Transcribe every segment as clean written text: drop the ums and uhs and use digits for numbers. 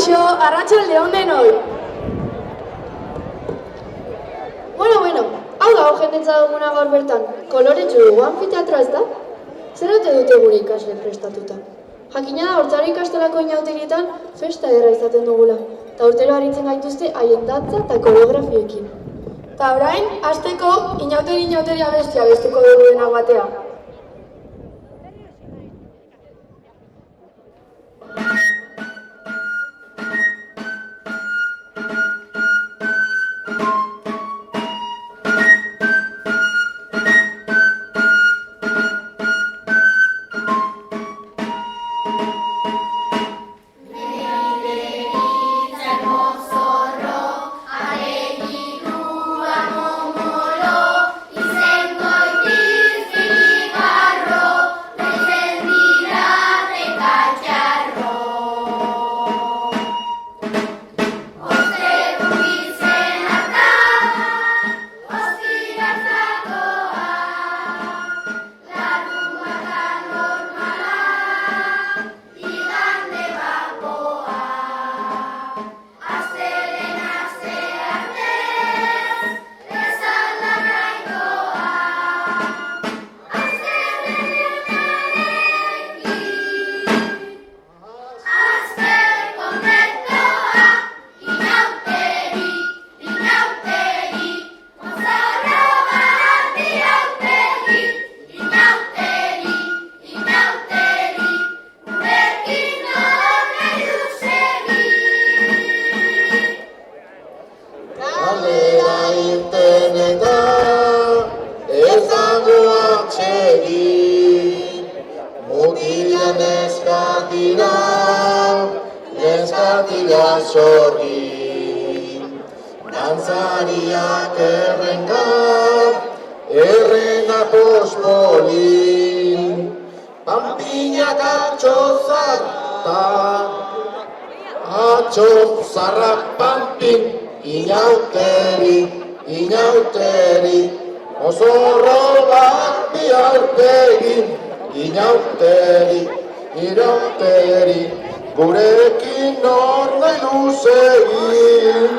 Kaixo, arratsalde on denoi. Bueno, hau da jendetza duguna gaur bertan. Koloretsu dugu anfiteatroa, ez da? Zer ote dute gure ikasle prestatuta? Jakina da hortzara ikastolako inauterietan festa ederra izaten dugula. Ta urtero aritzen gaituzte haien dantza eta koreografiekin. Ta orain, hasteko inauteri abestia bestuko dugu denak batea. Dantzariak errenga pospolin, pampiñak atxozarra pampin, inauteri, mozorro bat bialpegin, inauteri, gurekin nor nahi luzegin.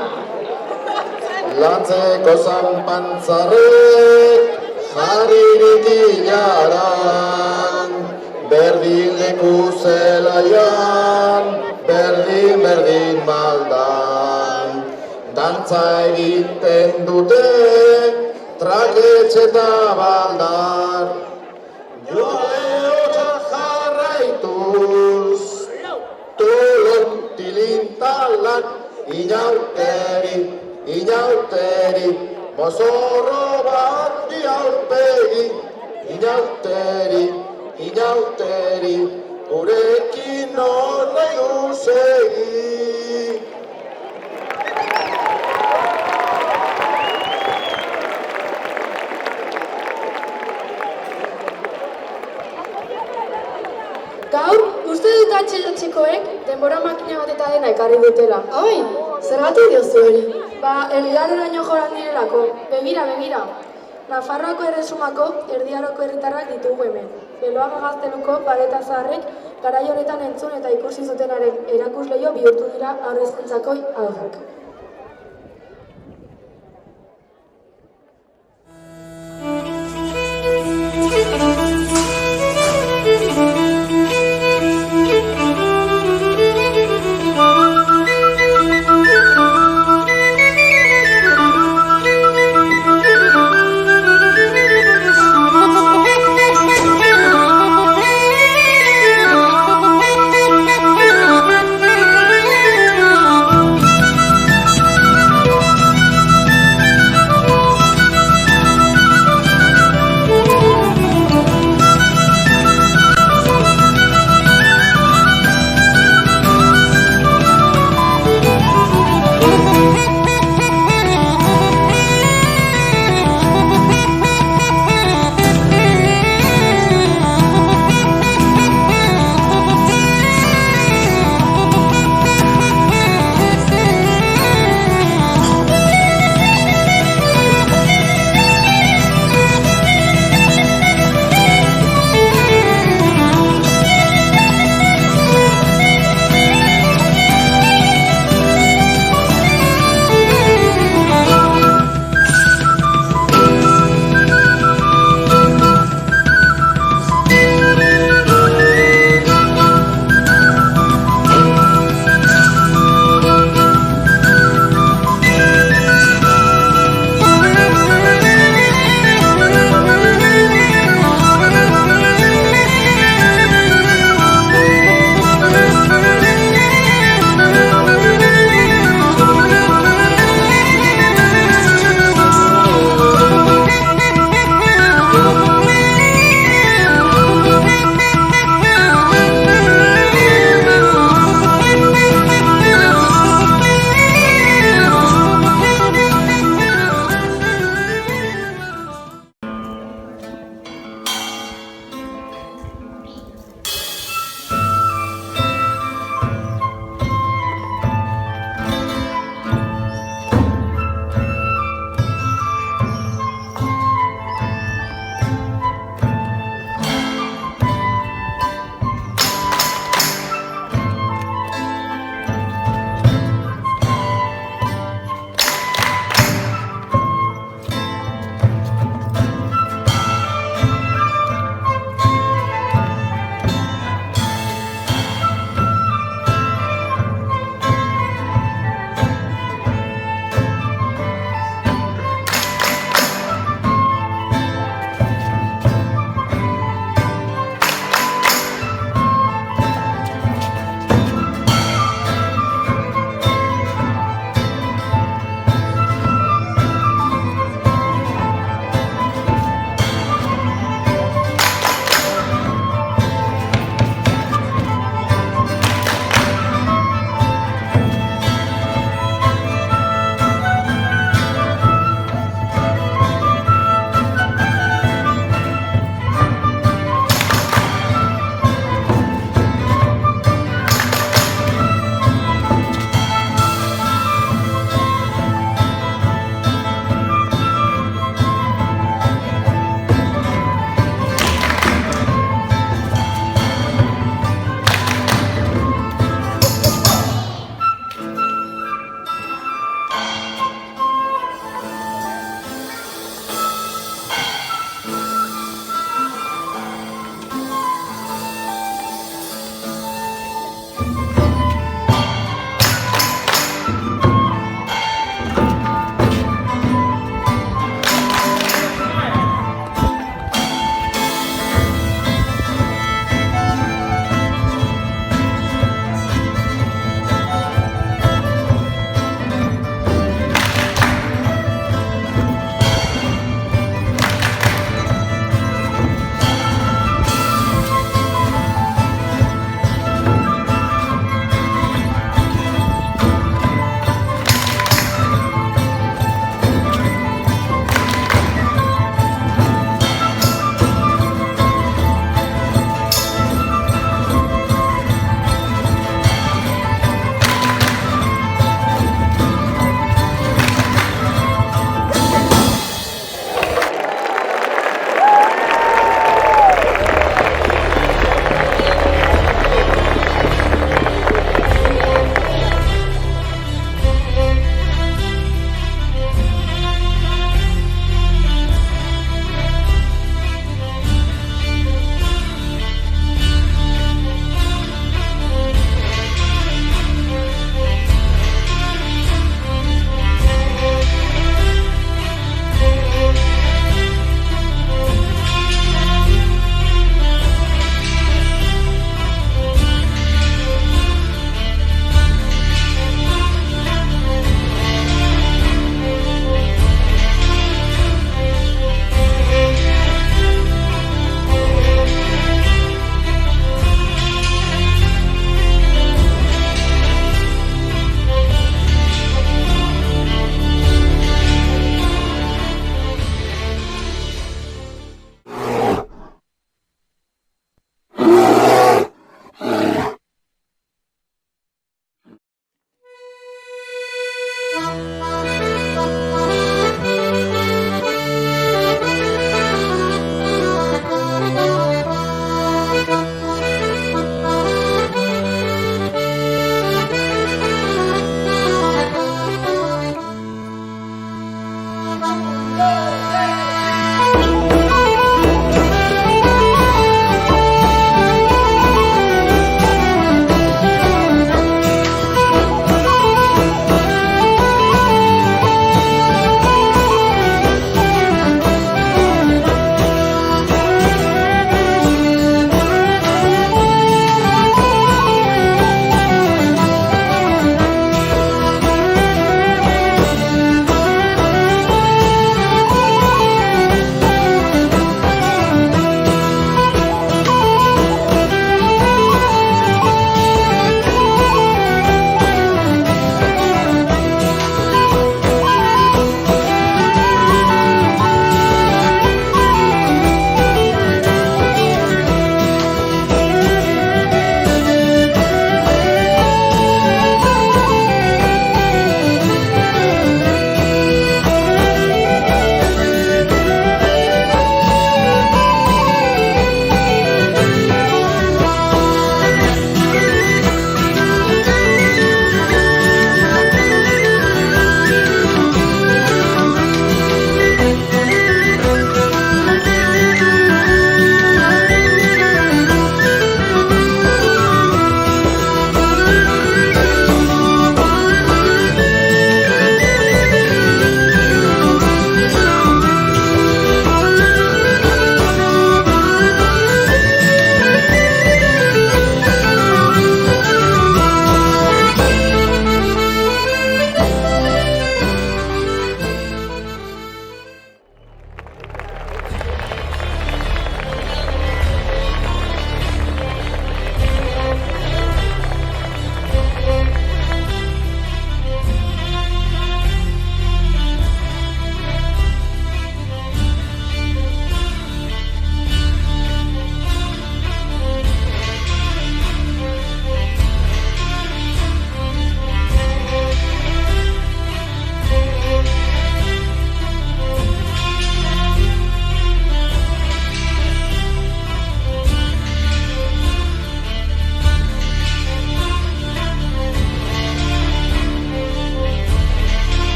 Lantzeko zanpantzarrek jarririk ilaran, berdin leku zelaian, berdin maldan. Dantza egiten dute traketxe eta baldar, joe hotza jarraituz, tulon tilintalan, inauteri, mozorro bat bialpegi, inauteri, gurekin nor nahi luzegi. Gaur, uste dut atxekoek denbora makina bat eta dena ekarri dutela. Oi, zergatik diozu hori? Erdiaroraino joran direlako. Begira. Nafarroako erresumako erdiaroko herritarrak ditugu hemen. Beloaga Gazteluko pareta zaharrek garai honetan entzun eta ikusi zutenaren erakusleio bihurtu dira haur hezkuntzako haurrak.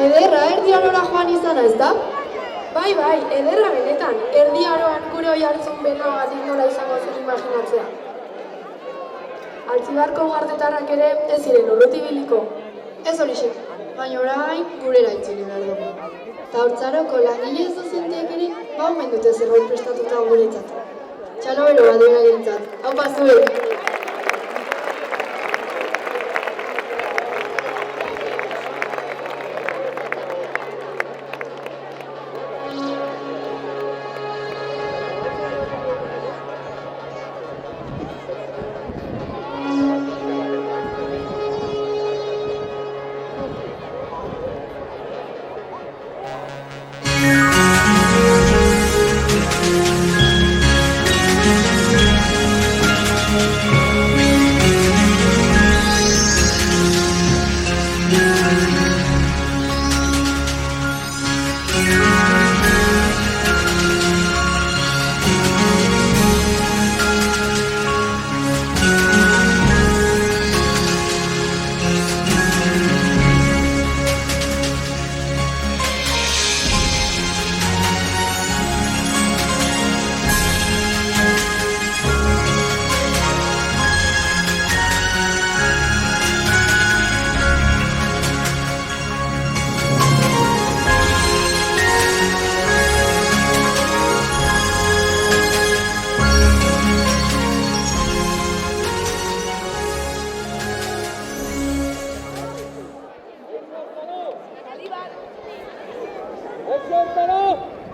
Ederra, erdi arora joan izana, ez da? Bai, ederra benetan. Erdi aroan gure oi hartzun beroagatik nola izango zen imaginatzea. Altzibarko ugartetarrak ere ez ziren urruti biliko. Ez horixe, baina orain gurera itzuli behar dugu. Ta hortzaroko langile ez dozenteek ere, omen dute zerbait prestatuta guretzat. Txalo bero bat dira gintzat. Hau pazuek!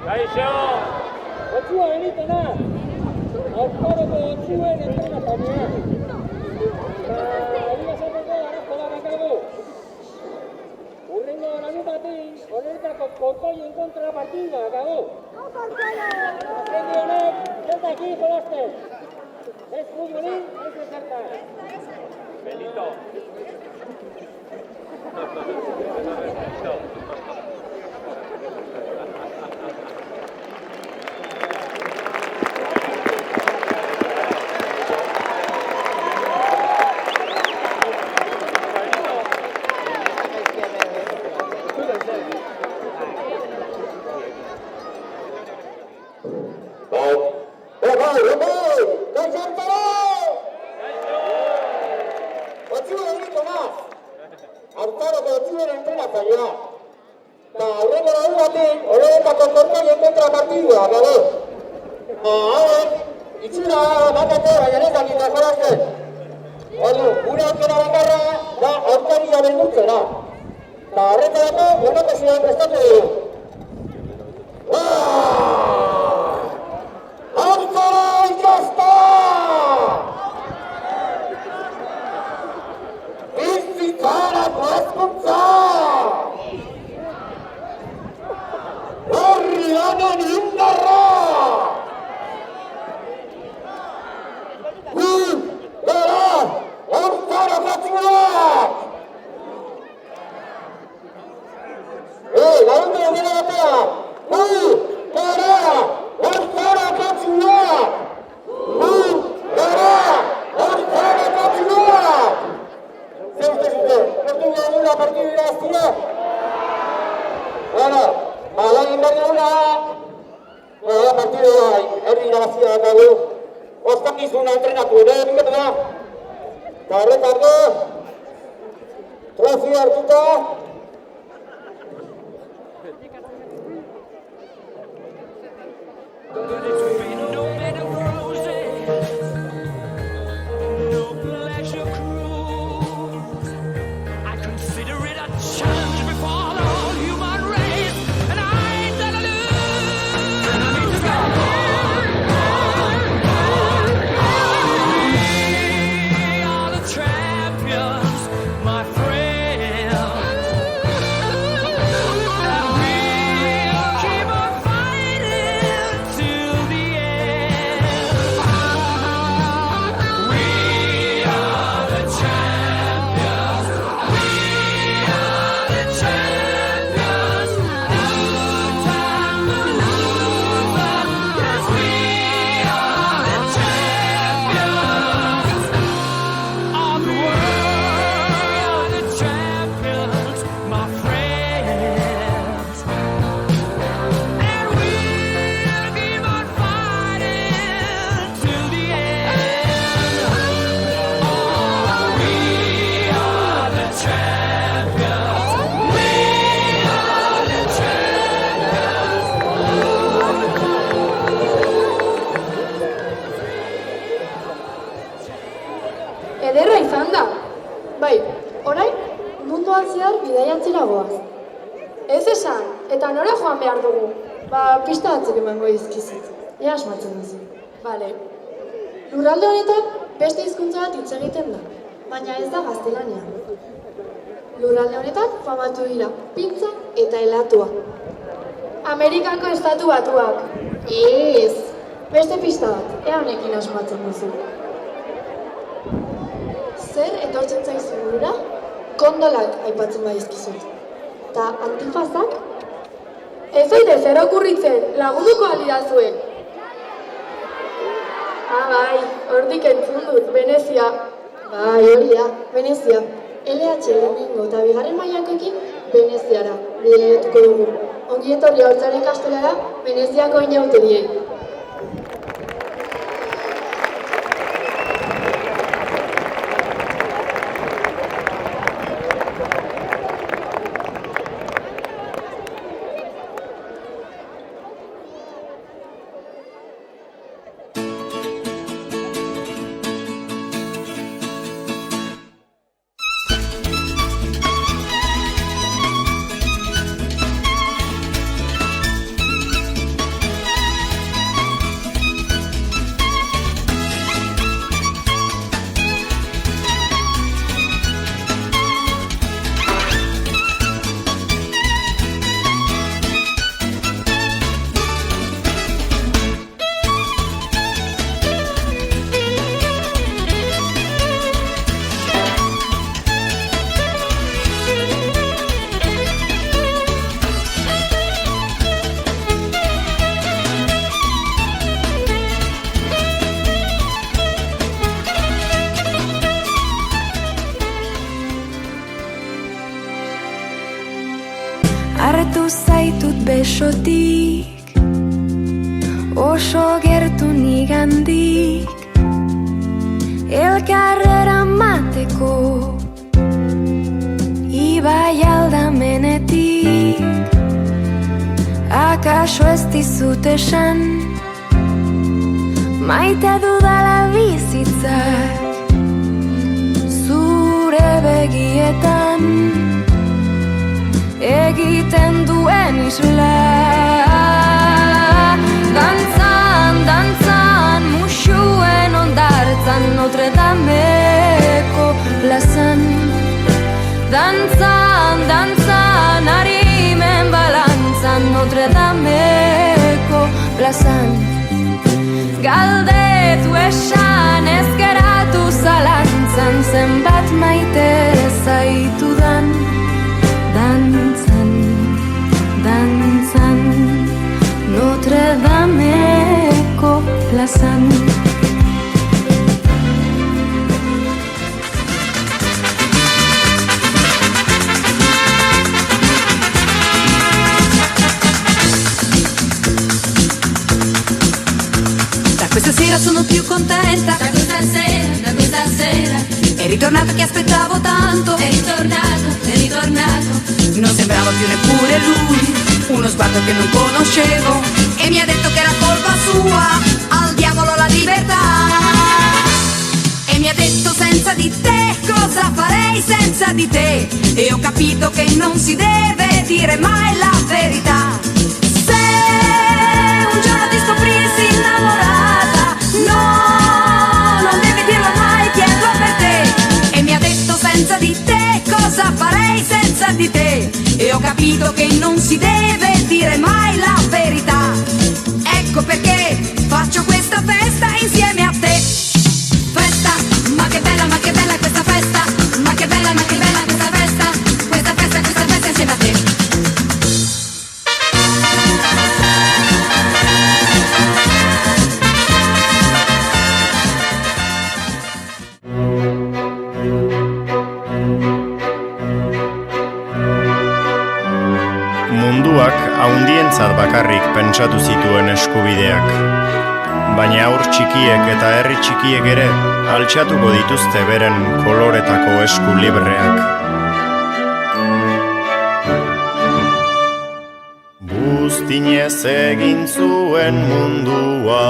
Kaixo! Otsua benitena! Auztaroko otsuen entrenatzailea. Egia esateko arazo bat daukagu. Hurrengo larunbatean honetako kontoien kontra partida daukagu. Jende honek ez daki jolasten. Ez futbolin, ez ezertan. Benito. munduan zehar bidaiatzera goaz. Ez esan, eta nora joan behar dugu? Pista batzuk emango dizkizut. Ea asmatzen duzu. Bale. Lurralde honetan beste hizkuntza bat hitz egiten da, baina ez da gaztelania. Lurralde honetan famatu dira pizza eta helatua. Amerikako estatu batuak. Ez. Beste pista bat, ea honekin asmatzen duzu. Zer etortzen zaizu burura? Kondolak aipatzen badizkizut. Ta antifazak? Ez zaite zer okurritzen, lagunduko alidazue. Bai, hortik entzun dut, Venezia. Bai, hori da, Venezia. LH lehenengo eta bigarren mailakoekin Veneziara bideratuko dugu. Ongi etorri haurtzaren kastelara, Veneziako inauteriei. Hartu zaitut besotik, oso gertu nigandik, elkarrera mateko, ibai aldamenetik. Akaso ez dizut esan, maite dudala bizitzak, zure begietan egiten duen isla. Dantzan, dantzan, musuen ondartzan, Notre Dameko plazan. Dantzan, dantzan, harimen balantzan, Notre Dameko plazan. Galdetu esan ez geratu zalantzan, zenbat maite zaitudan. Dantzan, dantzan, Notre Dameko plazan. Da questa sera sono più contenta. Da questa sera È ritornato che aspettavo tanto. è ritornato. Non sembrava più neppure lui, uno sguardo che non conoscevo, e mi ha detto che era colpa sua, al diavolo la libertà. E mi ha detto senza di te, cosa farei senza di te? E ho capito che non si deve dire mai la verità. Se un giorno ti scoprissi innamorata, no, non devi dirlo mai, chiedo per te. E mi ha detto senza di te, cosa farei senza di te? E ho capito che non si deve dire mai la verità. Ecco perché faccio questa festa insieme a te. Festa, ma che bella è questa festa. Ma che bella questa festa. Questa festa insieme a te. Munduak haundientzat bakarrik pentsatu zituen eskubideak. Baina haur txikiek eta herri txikiek ere altxatuko dituzte beren koloretako esku libreak. Buztinez egin zuen mundua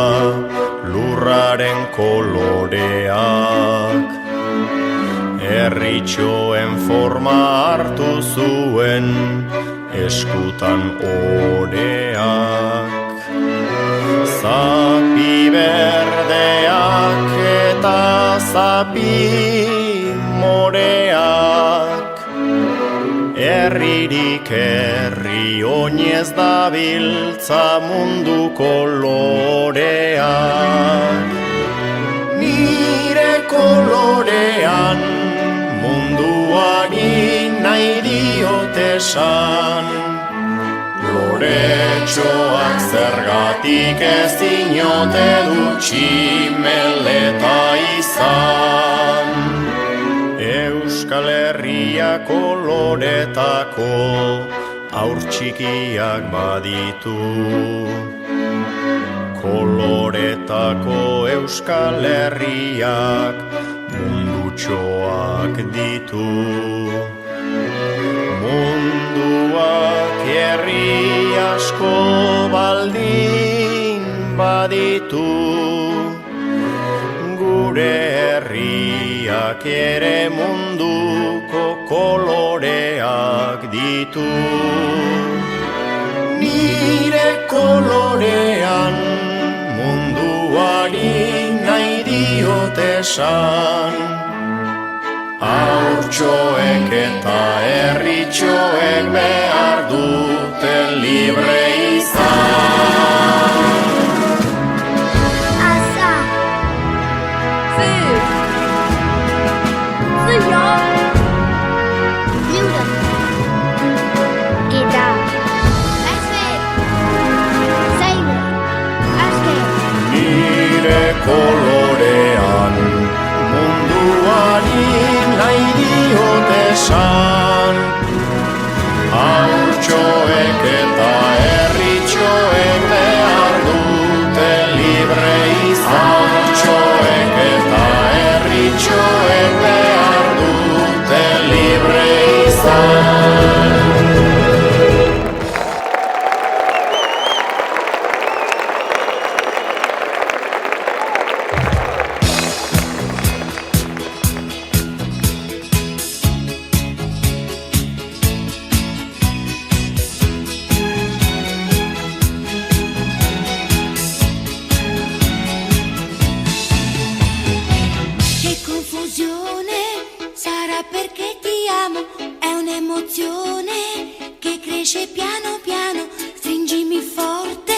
lurraren koloreak. herritxoen forma hartu zuen eskutan oreak. Zapi berdeak eta zapi moreak, herririk herri oinez dabiltza mundu koloreak. Nire kolorean munduari nahi diot esan, loretxoak zergatik ez dinote tximeleta izan. Euskal Herria koloretako haur txikiak baditu, koloretako Euskal Herriak mundutxoak ditu. Munduak herri asko baldin baditu, gure herriak ere munduko koloreak ditu. Nire kolorean munduari nahi diot esan, haurtxoek eta herritxoek behar dute libre izan. Asa, food, Liuda, Gita, Esfet, Zeiber, Aske. Nire kolorean munduari nahi diot esan, haurtxoek eta herritxoek behar dute libre izan. Haurtxoek eta herritxoek behar dute libre izan. Che confusione, sarà perché ti amo, è un'emozione che cresce piano piano, stringimi forte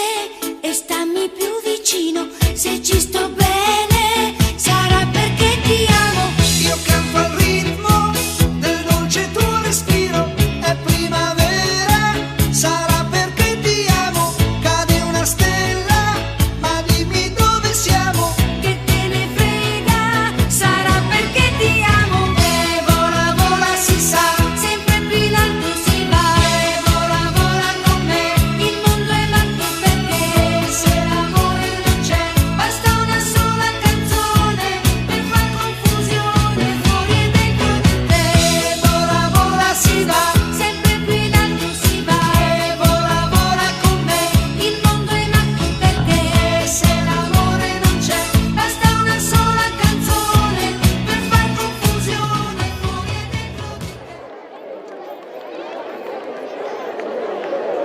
e stammi più vicino, se ci sto bene, sarà perché ti amo. Io canto al ritmo del dolce tuo respiro, è primavera, sarà perché ti amo, cade una stella, ma dimmi dove siamo. Che te ne frega, sarà perché ti amo. E vola, vola si sa, Sempre più in alto si va, e vola, vola con me, il mondo è matto perché se l'amore non c'è, basta una sola canzone per far confusione fuori e dentro di te. e vola, vola si va, Sempre più in alto si va, e vola, vola con me, il mondo è matto perché se l'amore non c'è, basta una sola canzone per far confusione fuori e dentro di te.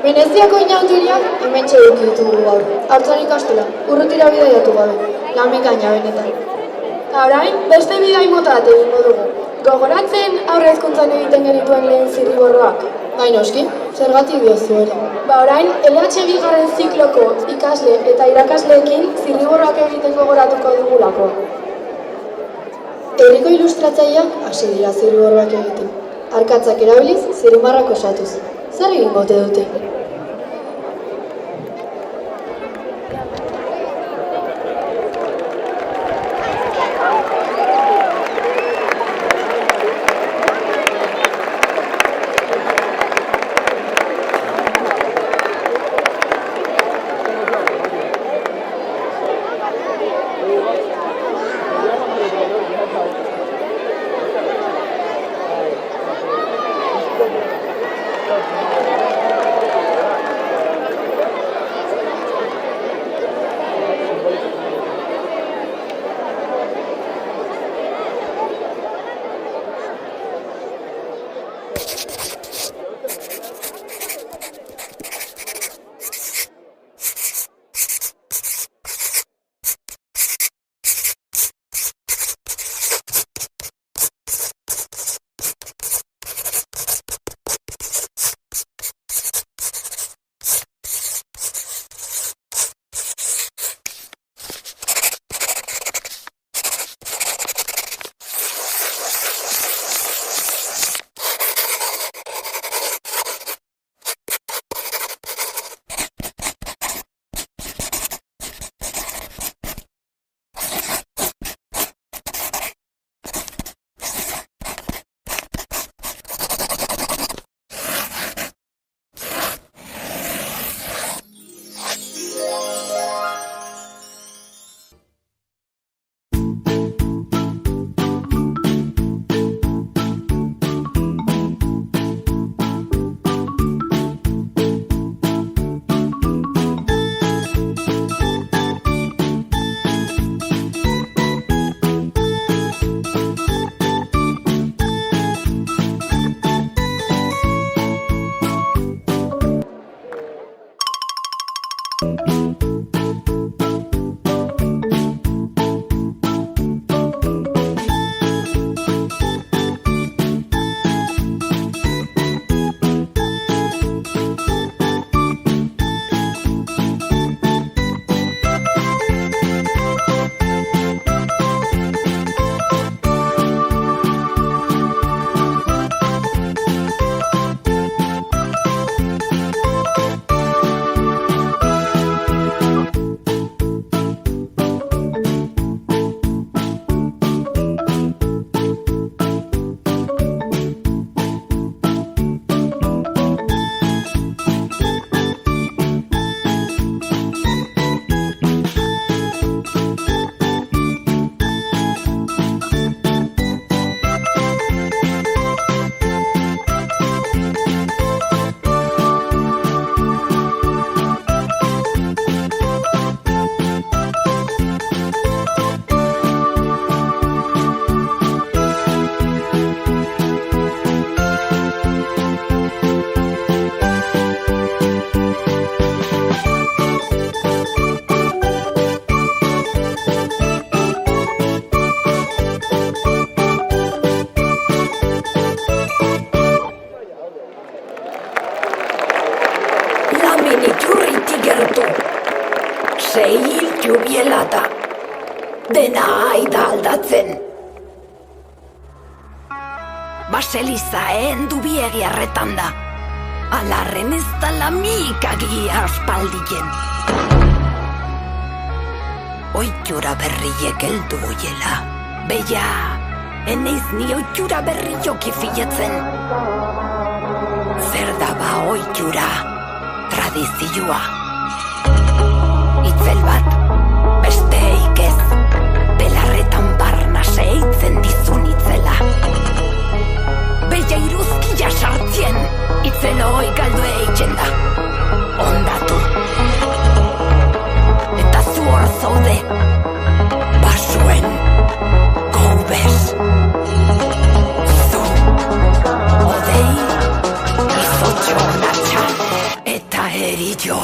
Veneziako inauturiak hemen txeduki ditugu gaur. Hortzan ikastola, urrutira bidaiatu gabe, lan bikaina benetan. Eta orain, beste bidai mota bat egingo dugu. Gogoratzen aurre hezkuntzan egiten genituen lehen zirriborroak. Bai noski, zergatik diozu ere. Ba orain, LH bigarren zikloko ikasle eta irakasleekin zirriborroak egiten gogoratuko dugulako. Herriko ilustratzaileak hasi dira zirriborroak egiten. Arkatzak erabiliz, zirrimarrak osatuz. Zer egingo ote dute? 6 hiltu bielata. Dena aida aldatzen. Baseliza endu biegi arretan da. Alarren ez da lamikagi aspaldien. Oitura berriek heldu goiela. Beia, eneiz ni oitura berriok ifiletzen. Zer da ba oitura, tradizioa. Itzel bat, besteik ez, belarretan barna seitzen dizun itzela. Beia iruzkia sartzien, itzeloi galdu eitzen da. Ondatu. Eta zu hor zaude, basuen, goubez. Zu, odei, izotxo natxa, eta erillo.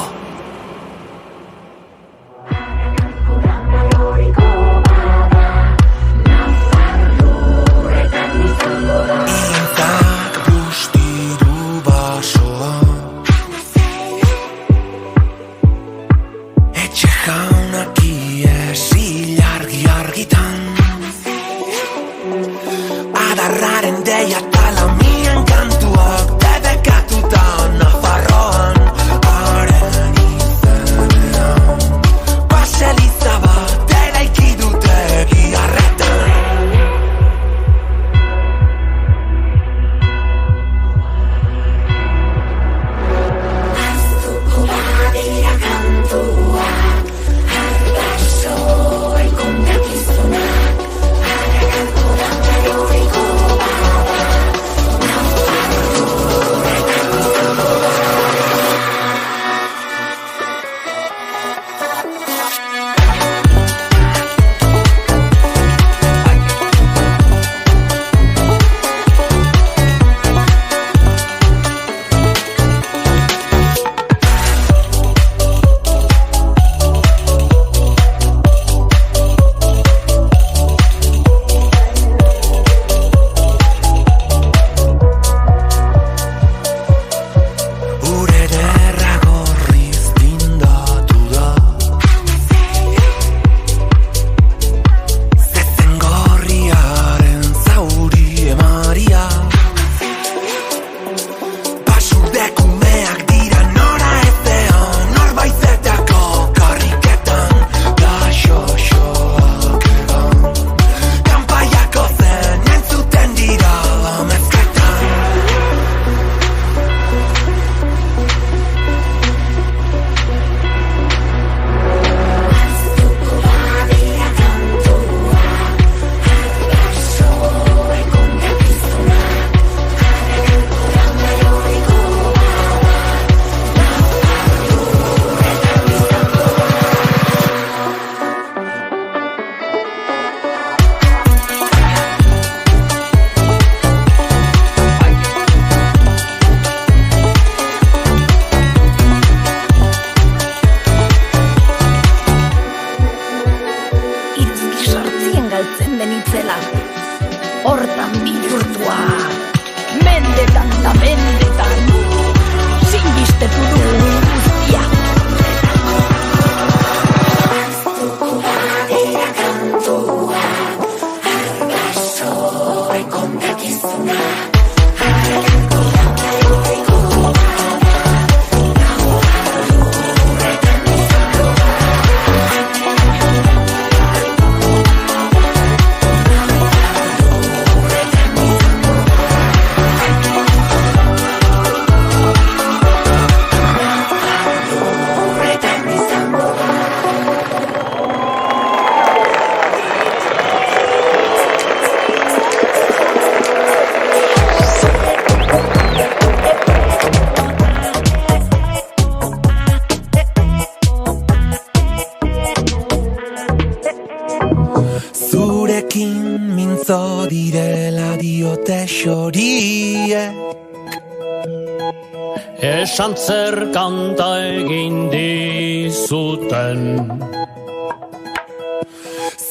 Esan zer kanta egin dizuten.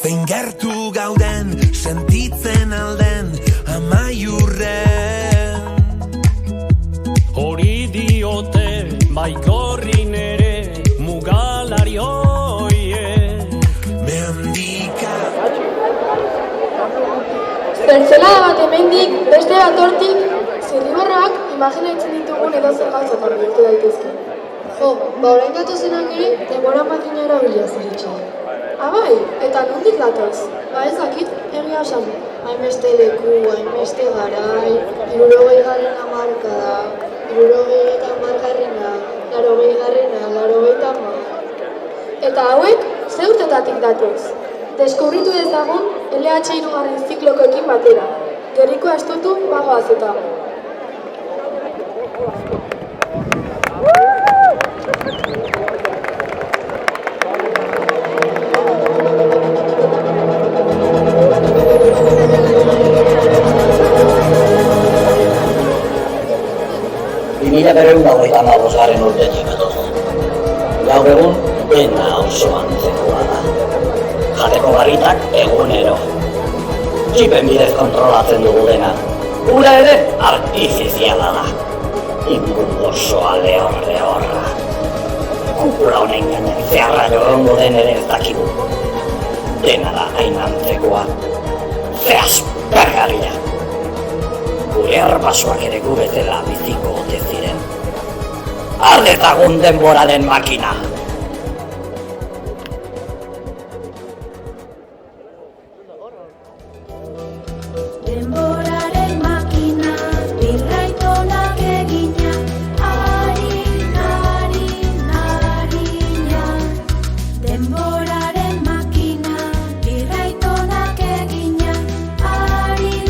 Zein gertu gauden, sentitzen alden, amaiurren. Hori diote, baikorrin ere, mugalari hoi. Zertzelada bat hemendik, beste bat hortik, zirriborroak imaginatzen ditugun edozer gauzatan bihurtu daitezke. Jo, orain datozenak ere, denbora makina erabilia ziritxe. Abai, eta nondik datoz? Ez dakit, egia esan. Hainbeste leku, hainbeste garai, 60. hamarkada, 60. 80. 80. Eta hauek, ze urtetatik datoz? Deskubritu dezagun LH hirugarren ziklokoekin batera. Gerriko astutu bagoaz eta. Mila berreun hogeita hamabosgarren urtetik etorri. Gaur egun dena oso antzekoa da. Jateko garritak egunero. Txipen bidez kontrolatzen dugu dena. Ura ere artifiziala da. Inguru osoa lehorra. Kupula honen gainean zeharra jogongo den ere ez dakigu. Dena da hain antzekoa. Ze aspergarria. Gure arbasoak ere gu betela biziko ote ziren. Ardetagun denboraren makina! Denboraren makina, birraitonak egina, harina. Denboraren makina, birraitonak egina, harin.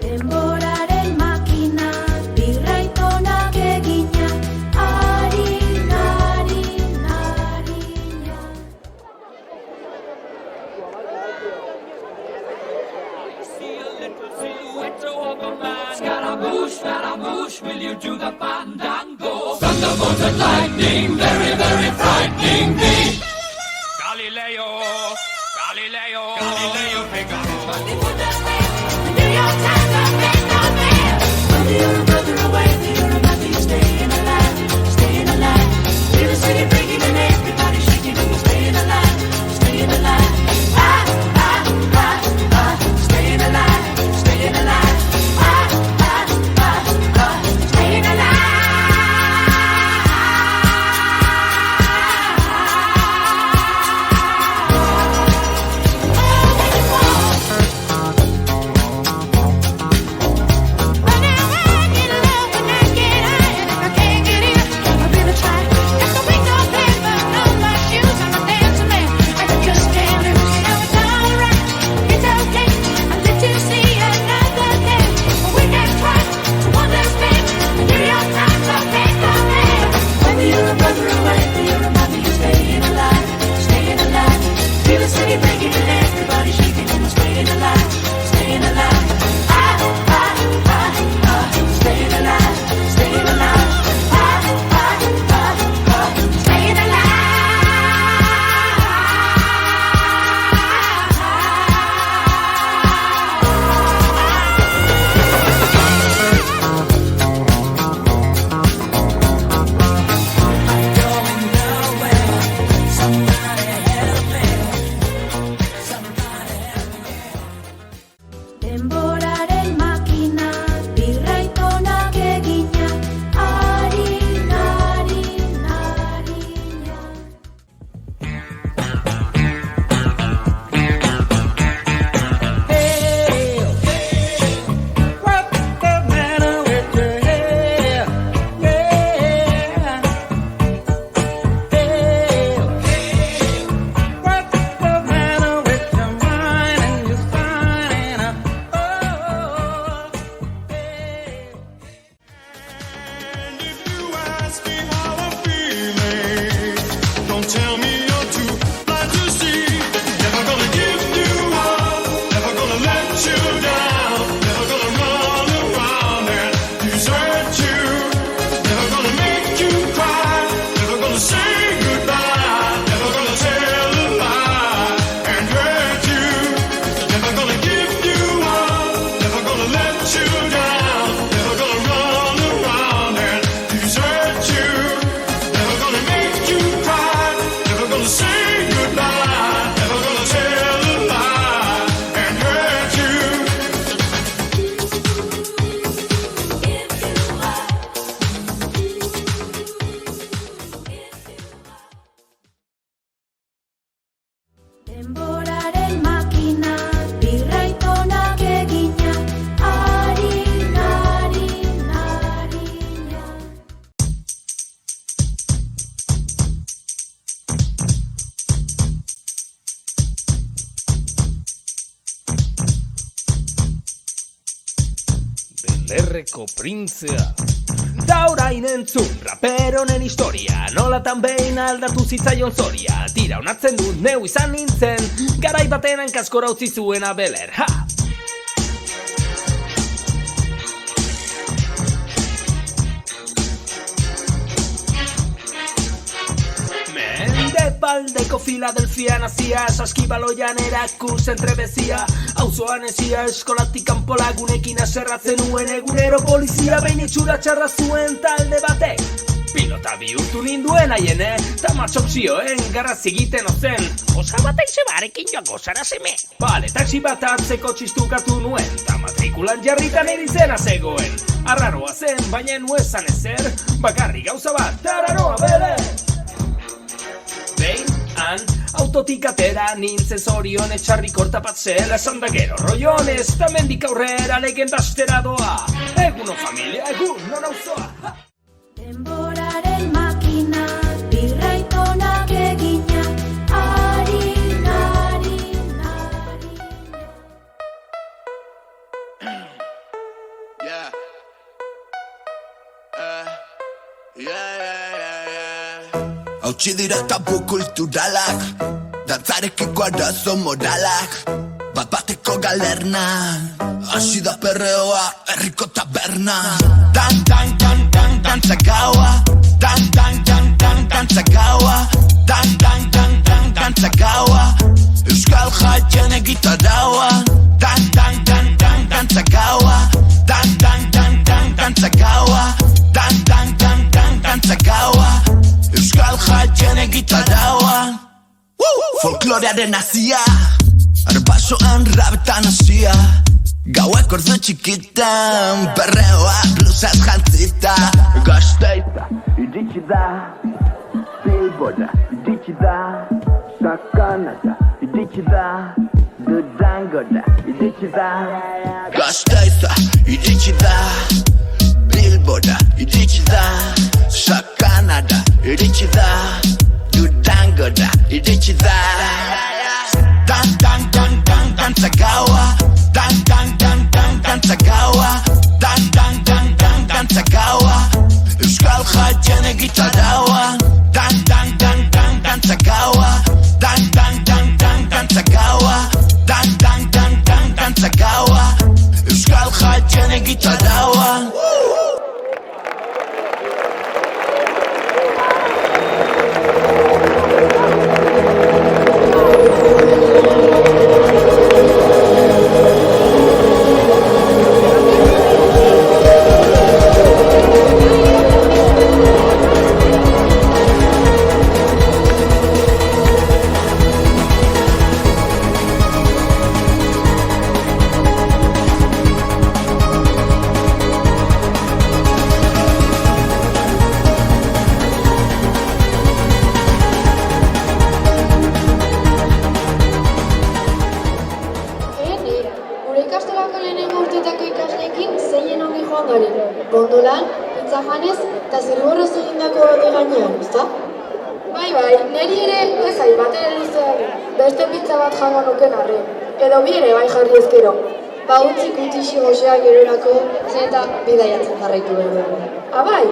Denboraren makina, birraitonak egina, harina. Scaramouche, will you do the fandango? Thunderbolt and lightning, very, very frightening me. Galileo, Figaro. New York Times, I think I'll be. Whether you're a brother away, you're a nothing, staying alive. Feel the city breaking and everybody shaking and staying alive. Staying alive. Staying alive. Staying alive. lerreko printzea. Da orain entzun raper honen historia, nolatan behin aldatu zitzaion zoria. Tira onatzen dut neu izan nintzen, garai baten hankaskora utzi zuen abeler, ha! Mendepaldeko Filadelfia nazia, saskibaloian erakus entrebezia. Auzoan ezia eskolatik kanpo lagunekin aserratzen nuen egunero polizia. Behin itxura txarra zuen talde batek pilota bihurtu ninduen haien, ta matxok zioen garraz egiten ozen. Osa bat aizebarekin joango zara seme. Bale, taxi bat atzeko txistukatu nuen, ta matrikulan jarritan erizena zegoen. Arraroa zen, baina nuezan ezer, bakarri gauza bat, tararoa bere. Behin, han, autotik atera nintzen zorion etxarri korta bat zela esan da gero roionez, ta mendik aurrera legendastera doa. Eguno familia, egun non auzoa. Denboraren makina, birraitonak egina, ari, nari. Yeah. Hautsi dira tabu kulturalak, dantzarekiko arazo moralak, bat-bateko galerna, hasi da perreoa, herriko taberna. Dan, dan, dan, dan, dantza gaua, dan, dan, dan, dan, dantza gaua, dan, dan, dan, dan, dantza gaua, euskal jaien egitaraua, dan, dan, dan, dan, dantza gaua, dan, dan, dan, dan, dantza gaua, dan, dan, dan, dan, dantza gaua, euskal jaien egitaraua. Folklorearen nazia, arbasoan rabetan hasia, gauek ordu txikitan, perreoa blusaz jantzita. Gazteiza iritsi da, Bilbora iritsi da, Sakanada iritsi da, Durangora iritsi da. Gazteiza iritsi da, Bilbora iritsi da, Sakanada iritsi da, Durangora iritsi da. Dan, dan, dan, dan, dantza gaua, dan, dan, dan, dan, dantza gaua, dan, dan, dan, dan, dantza gaua, euskal jaien egitaraua, dan, dan, dan, dan, dantza gaua, dan, dan, dan, dan, dantza gaua, dan, dan, dan, dan, dantza gaua, euskal jaien egitaraua. Gondolan, pizza janez eta zirborroz egindako bate gainean, ezta? Bai, niri ere ez zait bat ere luzean, beste pizza bat jango nuken arren, edo bi ere bai jarri ezkero. Ba utzik utixi gozea gerorako, zen eta bidaiatzen jarraitu behar dugu. Abai,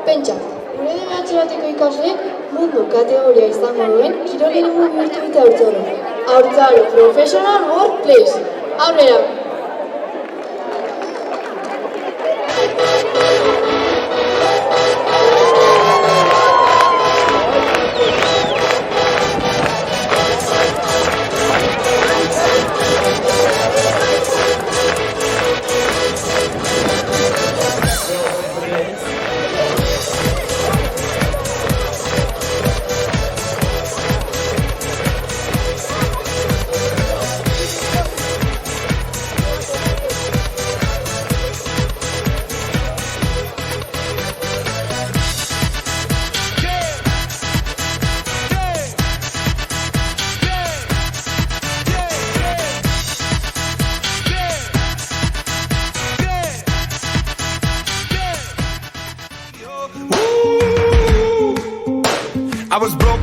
pentsa, gure DBH bateko ikasleek mundu kategoria izango duen kiroleren bihurtu dute haurtzaro. Haurtzaro, Professional Workplace. Aurrera!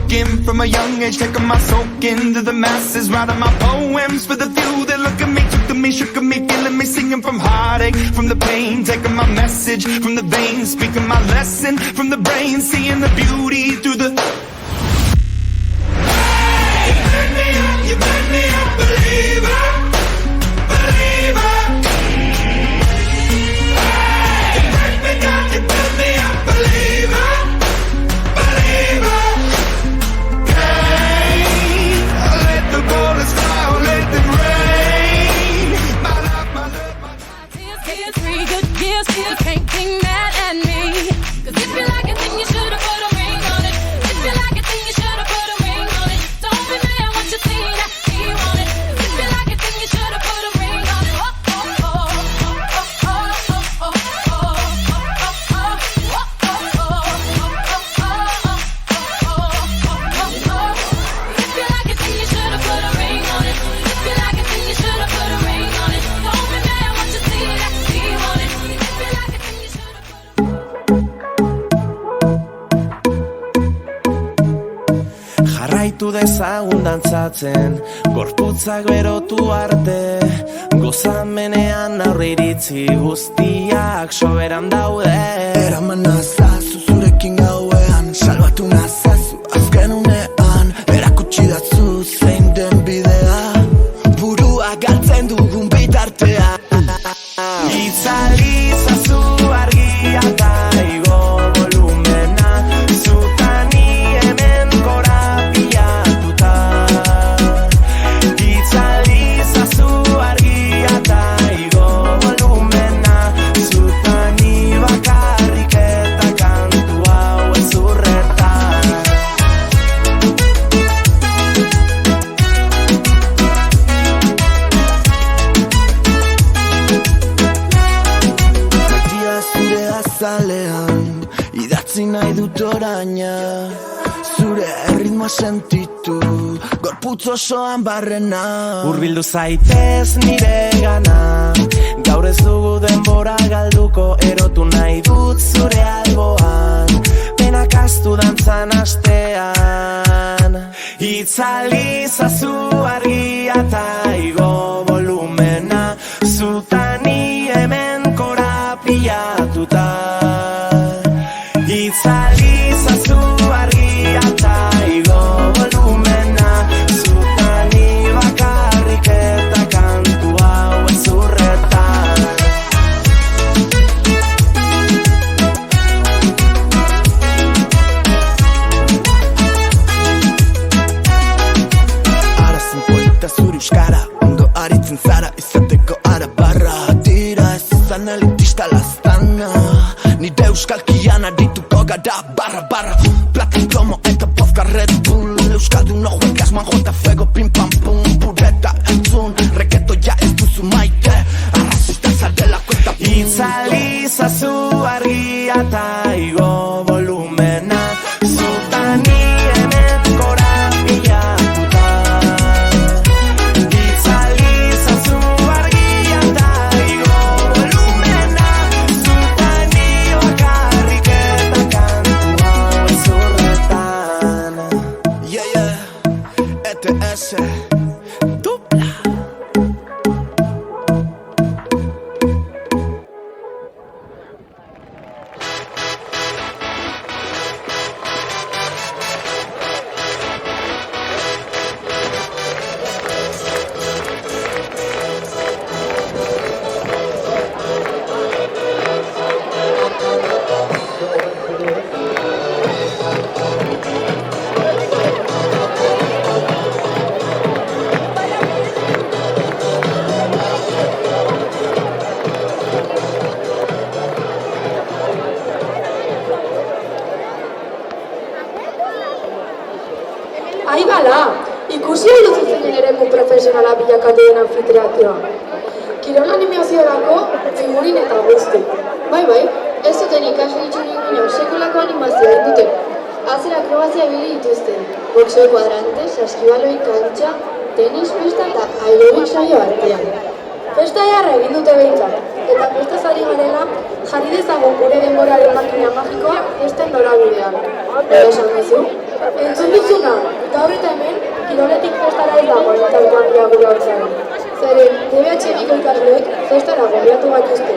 smoking from a young age, taking my soak into the masses, writing my poems for the few that look at me, took to me, shook at me, feeling me, singing from heartache, from the pain, taking my message from the veins, speaking my lesson from the brain, seeing the beauty through the. You make me a believer, believer. You make me down, you make me a believer, believer. Hey, let the bullets fly, let them rain. My love, my love, my love. Here's 3 good years, you can't be mad at me. 'Cause if you like it, then you should've put a ring on it. If you like it, then you should've put a ring on it. Don't be mad what you see that he want it. If you like it, then you should've put a ring on it. Oh, oh, oh, oh, oh, oh, oh, If you like it, then you should've put a ring on it. If you like it, then you should've put a ring on it. Don't be mad what you see that he want it. If you like it, then you should've put a Jarraitu dezagun dantzatzen, gorputzak berotu arte, gozamenean aurre iritzi guztiak soberan daude. Eraman nazazu zurekin gauean, salbatu nazazu azken unean, erakutsi datzu zein den bidea, burua galtzen dugun bitartea. Itzali zazu argia eta igo volumena, zutani hemen korapilatuta. Itzali zazu argia eta igo volumena, zutani bakarrik eta kantu hau ezurretan. Magia zure azalean, idatzi nahi dut oraina, zure erritmoa sentitu, gorputz osoan barrena. Hurbildu zaitez nire gana, gaur ez dugu denbora galduko, erotu nahi dut zure alboan, penak astu dantzan astean. Itzali zazu argia eta igo volumena, zutani hemen korapilatuta. Itzali zazu argia eta igo volumena, zutani bakarrik eta kantu hau ezurretan. Ara zenpoeta zure euskara, ondo aritzen zara, izateko ara barra. Tira ez izan elitista laztana, nire euskalkian arituko gara barra barra. Plata plomo eta vodka Red Bull, euskaldun ojoek asman jota fuego pim pam pum. Pureta entzun, reketoia ez duzu maite, arrazista zarela kuenta pum. Itzali zazu argia eta igo volumena, zutani hemen korapilatuta. Itzali zazu argia eta igo volumena, zutani bakarrik eta kantu hau ezurretan. Yeah, yeah, ETS, dupla. Ai bala, ikusi hori duzuzen eremu profesionala bilakatu den anfiteatroa. Kirol animaziorako figurin eta guzti. Bai, ez zuten ikasle itxurin sekulako animazioa duten. Azer akrobazia bili dituzte. Boxeo kuadrante, saskibaloi kantxa, tenis pista eta aerobik saio artean. Festa jarra egin dute behintzat, eta festa zari garela jarri dezagun gure denboraren makina magikoa festen norabidean. Nola esan duzu? Entzun duzuna, gaur eta hemen, kiroletik festara ez dago elkartu handia gure hortzaren. Zeren, DBH-biko ikasleek festara gobiatu gaituzte.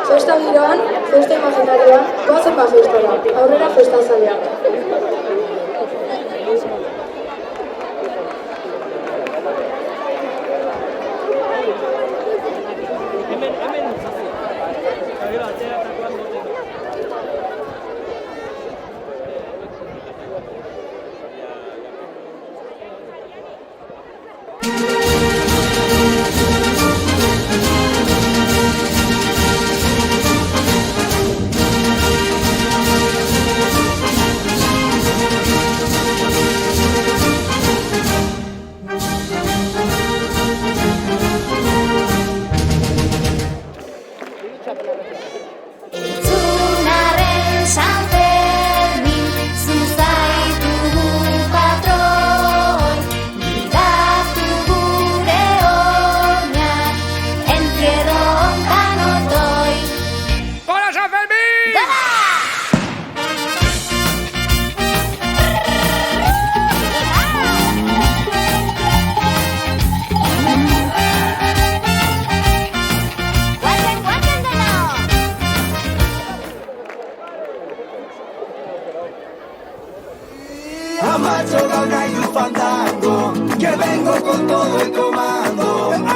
Festa giroan, festa imaginarioan, goazen ba festara, aurrera festa zaleak. Entzunaren San Fermin, zuzaitugu patroi, gidatu gure oinak, entierro hontan otoi. ¡Hola, San Fermín! ¡Gana! ¡Guazen denok! Amacho gauna y un fandango, que vengo con todo el comando.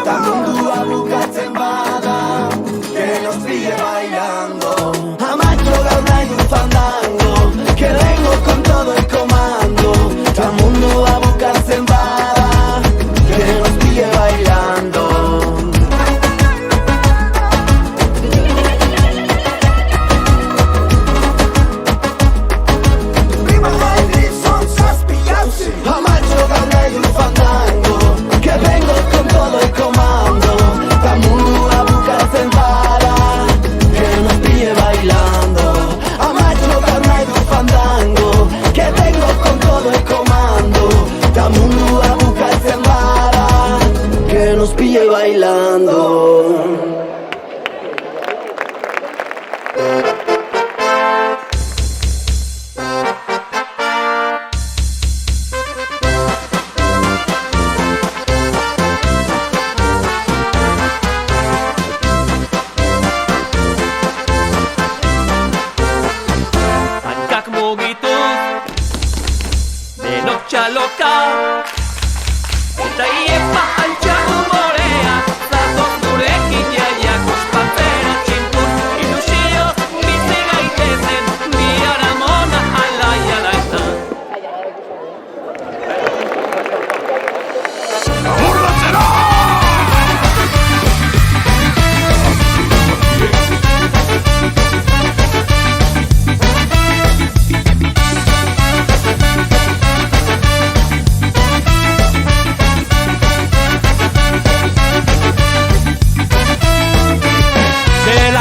Tamundua bukatzen bada, que nos pille bailando. Amacho gauna y un fandango, que vengo con todo el comando. Tamundua bukatzen bada, que nos pille bailando. Amacho gauna y un fandango, que vengo con todo el comando. Tamundua bukatzen bada, que nos pille bailando. Amacho gauna y un fandango, que vengo con todo el comando. Tamundua bukatzen bada, que nos pille bailando. Hankak mugituz, denok txaloka, eta iepa antxa humorea, zatoz gurekin jaiak ospatzera tximpun, ilusio bizi gaitezen, biara mona alaia laizan.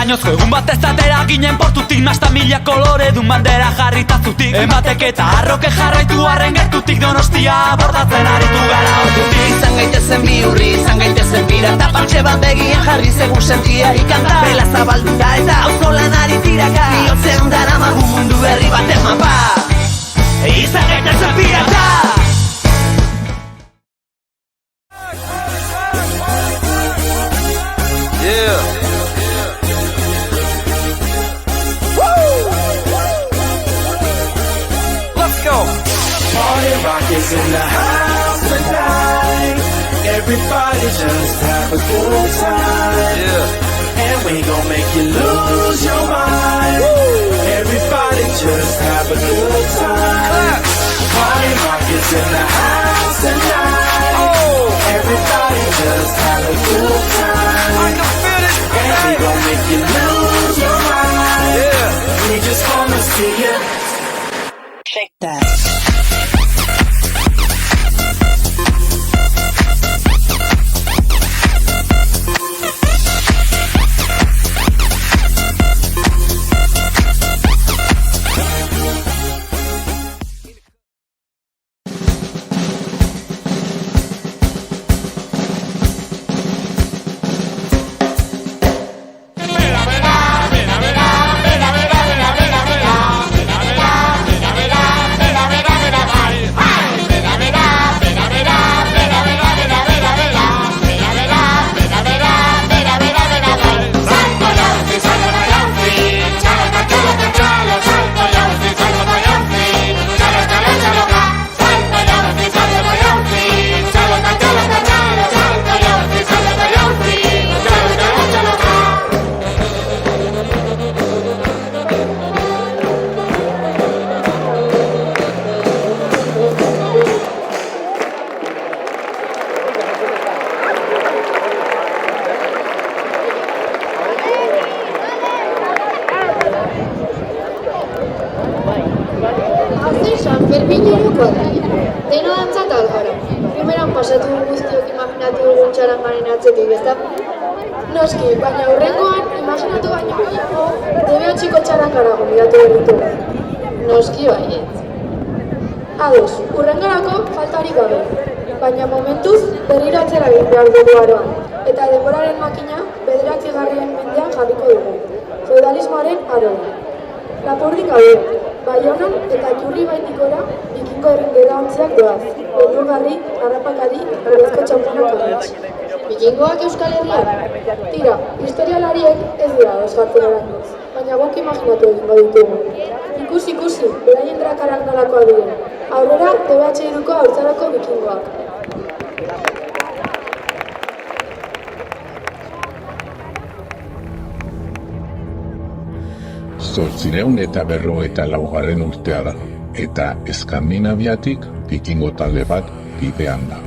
Añozko egun bat ez atera ginen portutik, nasta mila kolore dun bandera jarritazutik. Ematek eta arroke jarraitu arren gertutik, Donostia bordatzen aritu gara ordutik. Izan gaitezen bihurri, izan gaitezen bira, eta partxe bat begien jarri zegu sentia ikanta. Bela zabalduta eta auzolan ari tiraka, bihotzean dara magu mundu berri baten mapa. Izan gaitezen pirata. Party rock is in the house tonight. Everybody just have a good time. And we gon' make you lose your mind. Everybody just have a good time. Party rock is in the house tonight. Everybody just have a good time. And we gon' make you lose your mind. We just wanna see you shake that. nahikoa da. Deno dantza eta algara. Primeran pasatu guztiok imaginatu dugun txarangaren atzetik, ezta? Noski, baina hurrengoan imaginatu baino gehiago DB8ko txarangara gonbidatu berritugu. Noski baietz. Ados, hurrengarako faltarik gabe, baina momentuz berriro atzera egin behar dugu aroan, eta denboraren makina 9. mendean jarriko dugu, feudalismoaren aroan. Lapurdin gabe, Baionan eta Iurribaitikora bikingo errinderaontziak doaz, beldurgarri, harrapakari, berezko txamponak amets. Bikingoak Euskal Herrian? Tira, historialariek ez dira ados jartzen oraingoz, baina guk imaginatu egingo ditugu. Ikusi, beraien drakarak nolakoa diren. Aurrera, DB8ko haurtzaroko bikingoak. Eta 1954 urtea da, eta Eskandinaviatik bikingo talde bat bidean da.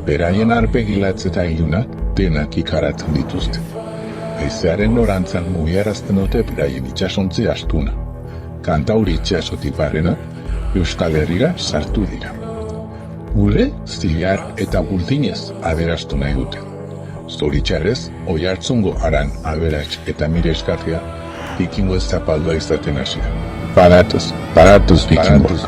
Beraien arpegilatz eta ilunak denak ikaratzen dituzte. Haizearen norantzan mugiarazten dute beraien itxasontzi astuna. Kantauri itxasotik barrena, Euskal Herrira sartu dira. Gure, zilar eta burdinez aberastu nahi dute. Zoritxarrez, Oiartzungo Aran aberats eta miresgarria bikingo ez zapaldua izaten hasi da. Paratuz vikingos.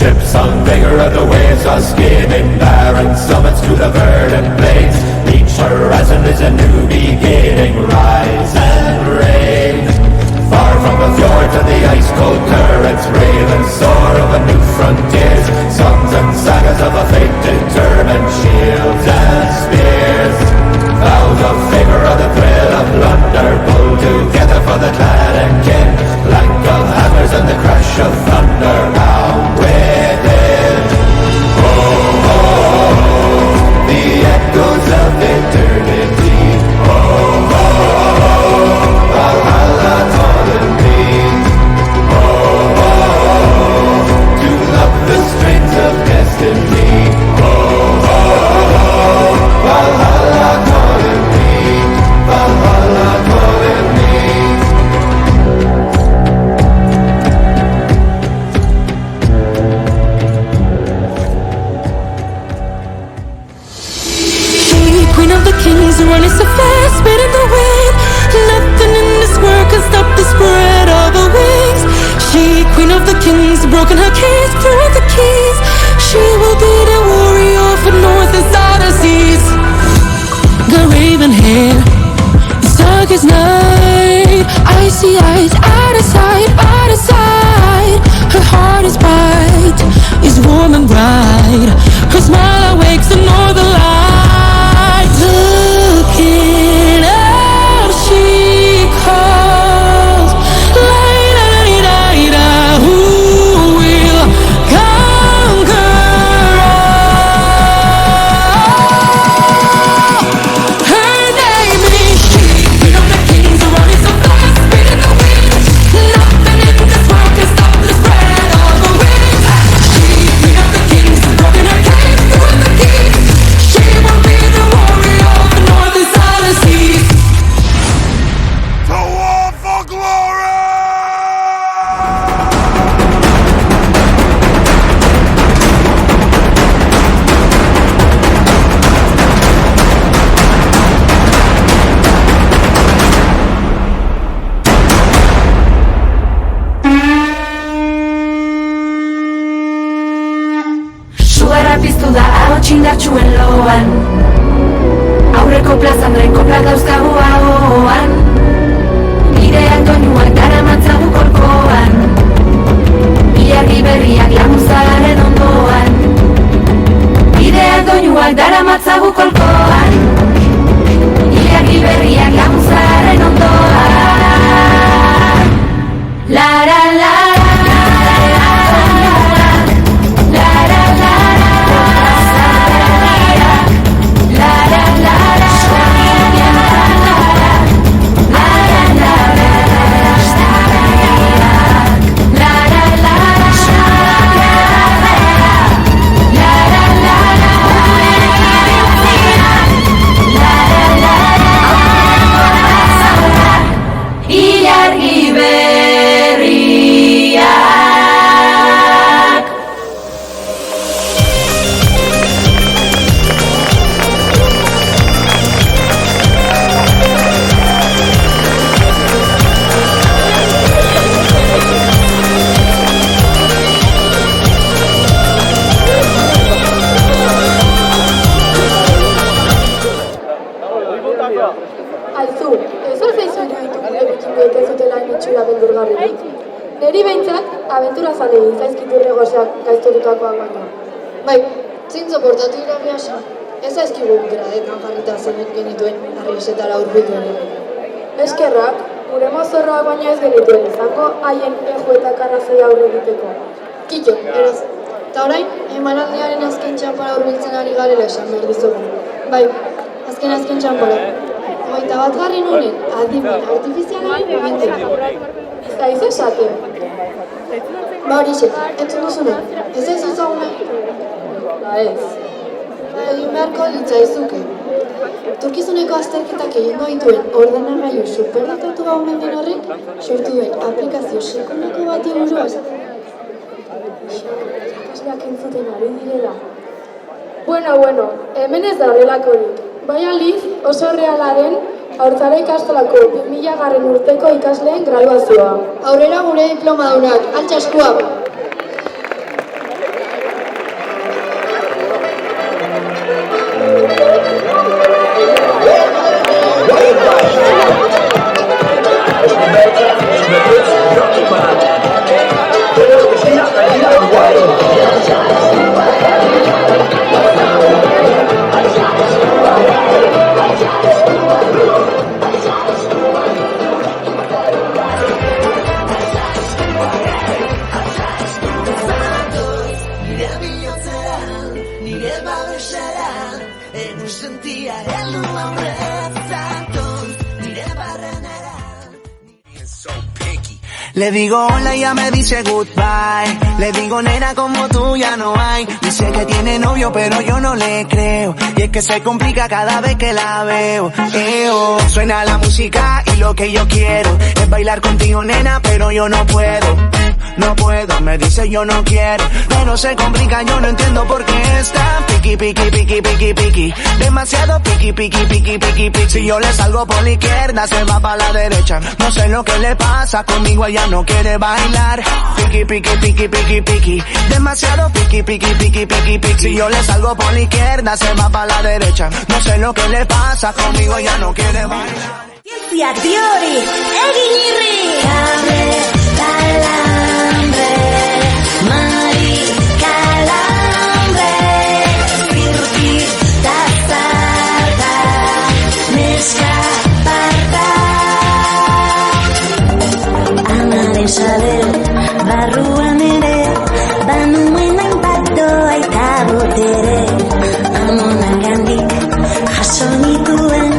Ships on vigor of the waves are skimming barren summits to the verdant plains. Each horizon is a new beginning, rise and reign. Far from the fjords and the ice-cold currents, raven soar over new frontiers. Songs and sagas of a fate determined, shields and spears. Vows of favor or the thrill of plunder, pull together for the clan and kin. Clank of hammers and the crash of thunder, bound within. Oh, oh, oh, the echoes of eternity. Oh, oh, oh, Valhalla calling me. Oh, oh, oh, to love the strings of destiny. Oh, oh, oh, Valhalla calling me. Valhalla calling me. Queen of the kings running so fast, spitting the wind. Nothing in this world can stop the spread of her wings. She, queen of the kings, broken her cage, threw out the keys. She will be the warrior for north and south seas. The raven hair is dark as night. Icy eyes, out of sight, out of sight. Her heart is bright, is warm and bright. Her smile awakes the northern light. Looking up, she calls. La-da-da-da-da, who will conquer all? Her name is she. Queen of the kings, running so fast, spinning the wind. Nothing in this world can stop the spread of her wings. She, queen of the kings, broken her cage, threw in the keys. She will be the warrior of the north and southern seas. To war for glory! Sugarra piztu da ahots indartsuen loan. Aurreko plazan renkoplak dauzkagu ahoan. Bideak doinuak daramatzagu kolkoan. Ilargi berriak lamuzaren ondoan. Bideak doinuak daramatzagu kolkoan. Ilargi berriak lamuzaren ondoan. La la la la la la la. Aizu, ez zaizu iruditu gure bikinuek ez dutela itxura beldurgarririk. Neri behintzat, abentura zalegin zaizkitu regoseak gaiztotutakoak baino. Bai, zintzo portatu irabiasa. Ez aizkigu gradetan jarrita zenet genituen arriesetara urbitu ere. Eskerrak, gure mozorroak baino ez genituen izango haien eju eta karrazei aurre egiteko. Kitxo, eraz. Eta orain, emanaldiaren azken txampara urbiltzen ari garela esan behar dizugu. Bai, azken txampara. 21. honen, adimen artifizialaren momentu. Zaiz esate. Ba horixe, entzun duzuna. Ez ez ezaguna. Ba ez. Egin beharko litzaizuke. Turkizuneko azterketak egingo dituen ordenagailu superdotatu omen den horrek sortu duen aplikazio sekulako bati buruz. Irakasleak entzuten ari direla. Bueno, hemen ez da horrelakorik. Bai aldiz, oso reala den Haurtzara ikastolako 2000. urteko ikasleen graduazioa. Aurrera gure diplomadunak, altxa eskua! Le digo hola y ella me dice goodbye. Le digo nena como tú ya no hay. Dice que tiene novio pero yo no le creo. Y es que se complica cada vez que la veo. Suena la música y lo que yo quiero es bailar contigo nena pero yo no puedo. No puedo, me dice yo no quiero. Pero se complica, yo no entiendo por qué está piqui, piqui, piqui, piqui, piqui. Demasiado piqui, piqui, piqui, piqui, piqui. Si yo le salgo por la izquierda, se va para la derecha. No sé lo que le pasa, conmigo ella no quiere bailar. Piqui, piqui, piqui, piqui, piqui. Demasiado piqui, piqui, piqui, piqui, piqui. Si yo le salgo por la izquierda, se va para la derecha. No sé lo que le pasa, conmigo ella no quiere bailar. Zientziak diori, egin irri! Calambre, Mari Calambre, Zirti da zarta, neska parta. Amaren sale, barruan ere, banuen hainbatoa eta botere. Amonan gandik, jaso nituen,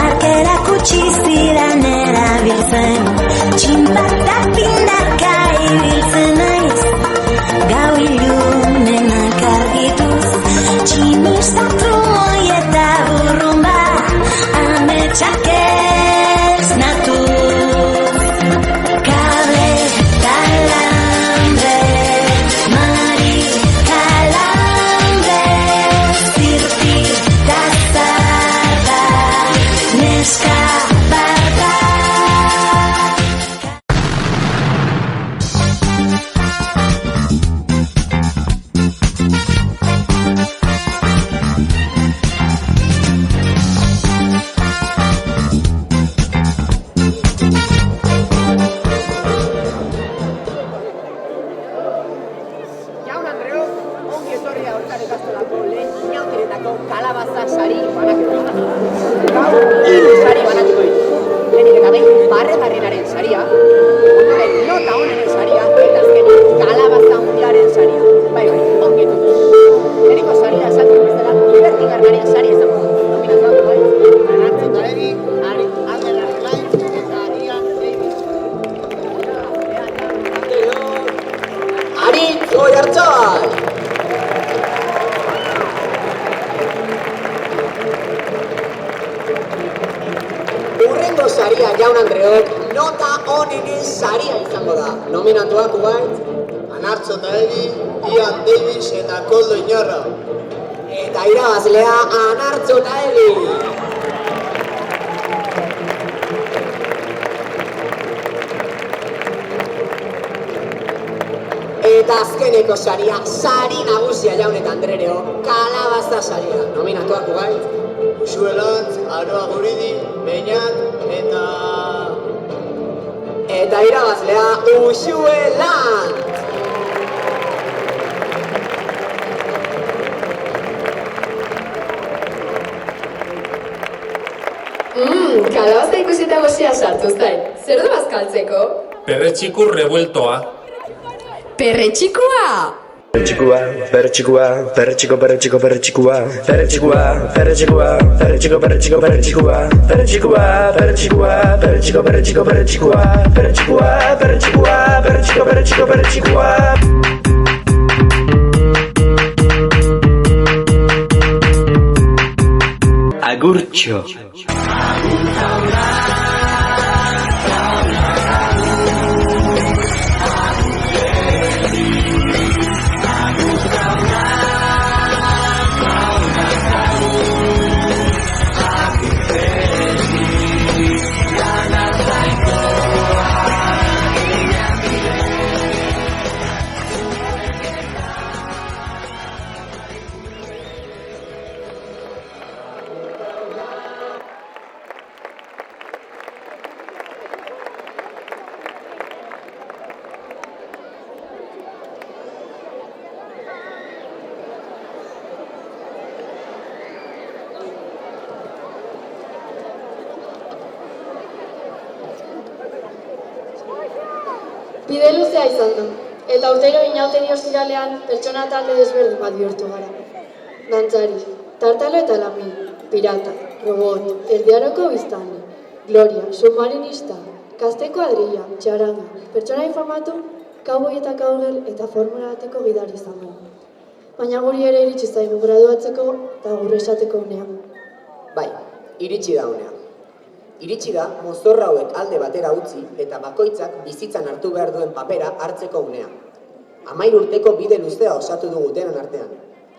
arkerak utzi zidan erabiltzen. Txinpata pindaka ibiltzen naiz, gau ilunenak argituz. Tximista trumoi eta burrumba, ametsak ez natuz. Kable, calambre, Mari Calambre, zirti da zarta, neska barta. Jaun Andreok, ongi etorria Hortzara ikastolako lehen inauterietako kalabaza sari banaketa. Gaur, 3 sari banatuko ditu. Lehenik eta behin, barregarrienaren saria, ondoren nota onenen saria, eta azkenik kalabaza handiaren saria. Bai, ongi etorri. Leheniko saria esatzen bezala, Ibertigarnaren saria izango da. Nominatuak, bai? Anartzo eta Egi, Ander Argelain, eta Ian Davis. Aritz Oiartzabal! Urrengo saria, Jaun Andreok, nota onenen saria izango da. Nominatuak White, Anartzo eta Egi, Ian Davis eta Koldo Iñarra. Eta irabazlea Anartzo eta Egi. Eta azkeneko saria, sari nagusia Jaun eta Andrereo, kalabaza saria. Nominatuak ugait, Uxuelantz, Aroa Guridi, Beñat, eta irabazlea Uxuelantz! Kalabaza ikusita gozia sartu zain. Zer du bazkaltzeko? Perretxiku revueltoa. Perretxikua! Perretxikua, perretxikua, perretxiko, perretxiko, perretxikua, perretxikua, perretxikua, perretxiko, perretxiko, perretxikua, perretxikua, perretxikua, perretxiko, perretxiko, perretxikua, perretxikua, perretxikua, perretxiko, perretxiko, perretxikua. Agurtxo. Bide luzea izan da, eta urtero inauteri ostiralean pertsona talde desberdin bat bihurtu gara. Dantzari, tartalo eta lami, pirata, robot, erdiaroko biztane, gloria, submarinista, kasteko adrilla, txaranga, pertsona informatu, kauboi eta kaugel eta formula bateko gidari izan da. Baina guri ere iritsi zaigu graduatzeko eta gure esateko unea. Bai, iritsi da unea. Iritsi da, mozorra hauek alde batera utzi eta bakoitzak bizitzan hartu behar duen papera hartzeko unea. 13 urteko bide luzea osatu dugu denon artean.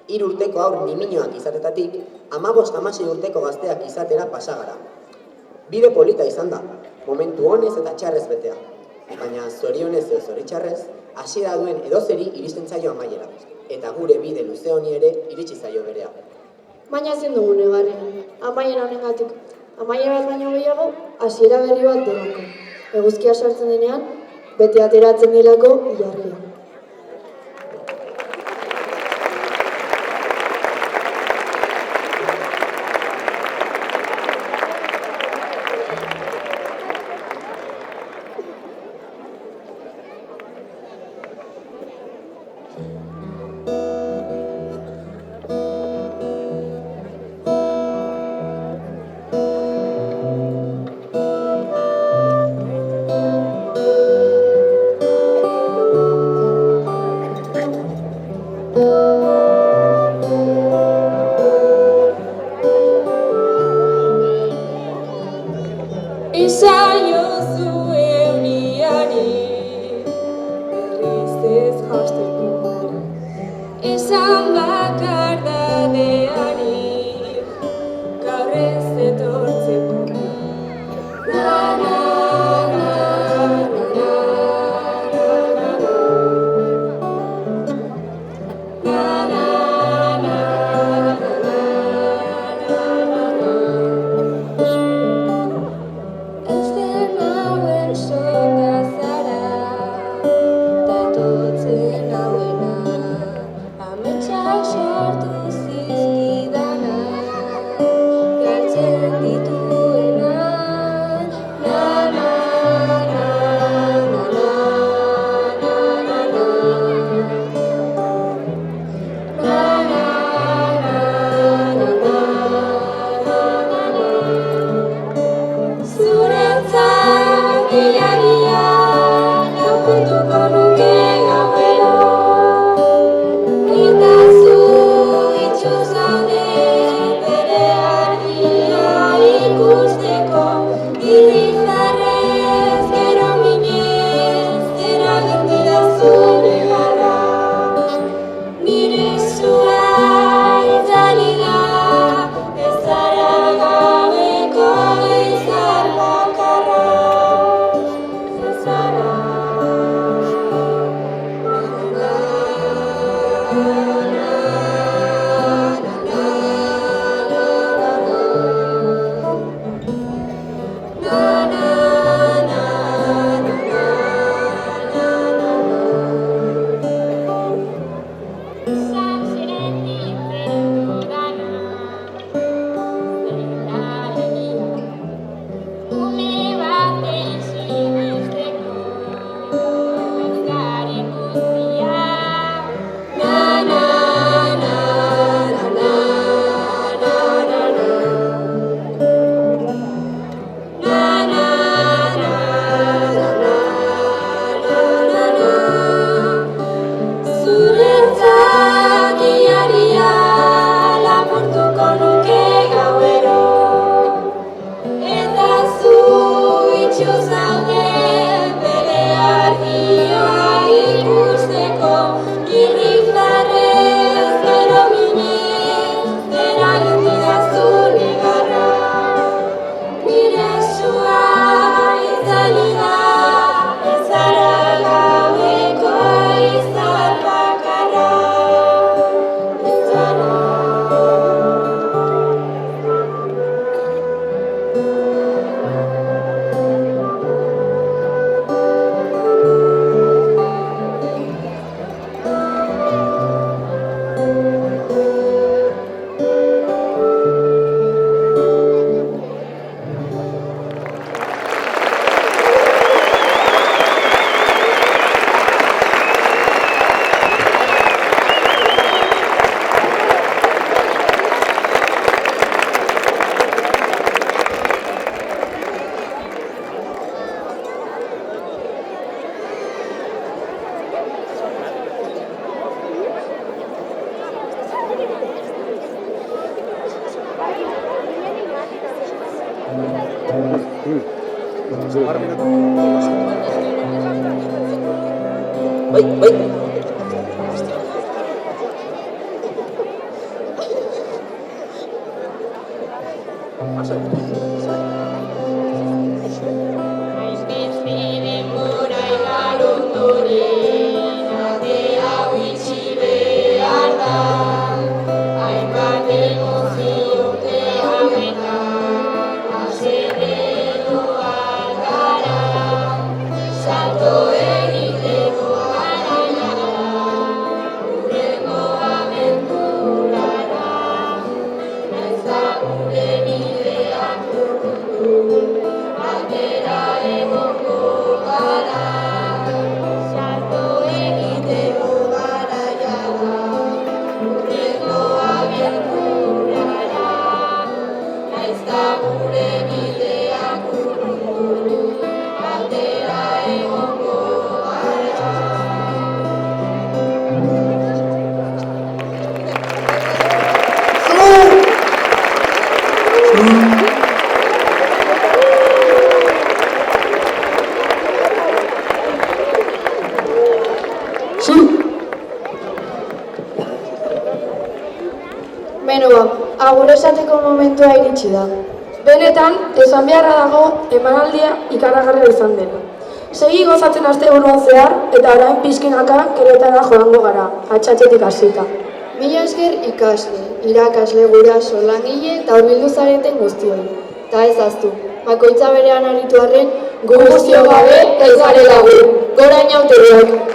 3 urteko haur niminoak izatetatik, 15-16 urteko gazteak izatera pasagara. Bide polita izan da, momentu honez eta txarrez betea. Baina zorionez edo zoritxarrez, hasiera duen edozeri iristen zaio amaiera. Eta gure bide luze honi ere iritsi zaio berea. Baina ezin dugu negarren, amaiera honengatik. Amaiera bat baino gehiago, hasiera berri bat delako. Eguzkia sartzen denean, bete ateratzen delako ilargia. Beno agur esateko momentua iritsi da. Benetan, esan beharra dago emanaldia ikaragarria izan dela. Segi gozatzen asteburuan zehar eta orain pizkinaka keretara joango gara, atxatxetik hasita. Mila esker ikasle, irakasle, guraso, langile eta hurbildu zareten guztioi. Ta ez ahaztu, bakoitza berean aritu arren, gu guztiok gabe ez garela gu. Gora inauteriak!